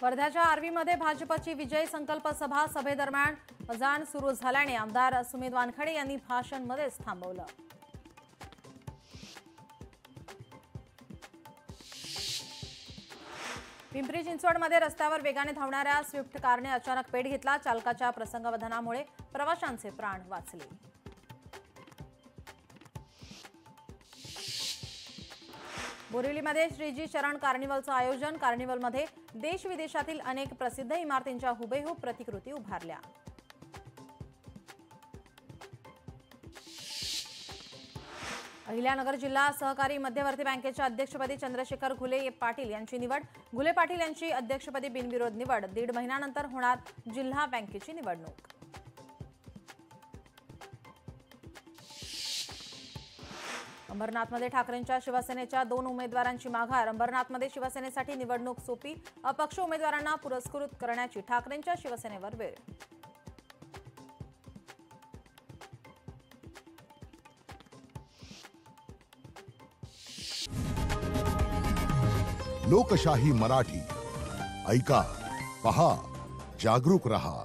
वर्ध्याच्या आर्वीमध्ये भाजपची विजय संकल्प सभा सभेदरम्यान अजान सुरू झाल्याने आमदार सुमित वानखडे यांनी भाषण मध्येच थांबवलं। पिंपरी चिंचवडमध्ये रस्त्यावर वेगाने धावणाऱ्या स्विफ्ट कारने अचानक पेट घेतला। चालकाच्या प्रसंगावधानामुळे प्रवाशांचे प्राण वाचले। बोरिवलीमध्ये श्रीजी चरण कार्निवलचं आयोजन। कार्निवलमध्ये देश विदेशातील अनेक प्रसिद्ध इमारतींच्या हुबेहूब प्रतिकृती उभारल्या। अहिल्यानगर जिल्हा सहकारी मध्यवर्ती बँकेच्या अध्यक्षपदी चंद्रशेखर घुले पाटील यांची निवड। घुले पाटील यांची अध्यक्षपदी बिनविरोध निवड। 1.5 महिन्यानंतर होणार जिल्हा बँकेची निवडणूक। अंबरनाथमध्ये ठाकरेंच्या शिवसेनेच्या 2 उमेदवारांची माघार। अंबरनाथमध्ये शिवसेनेसाठी निवडणूक सोपी। अपक्ष उमेदवारांना पुरस्कृत करण्याची ठाकरेंच्या शिवसेनेवर वेळ। लोकशाही मराठी ऐका, पहा, जागरूक रहा।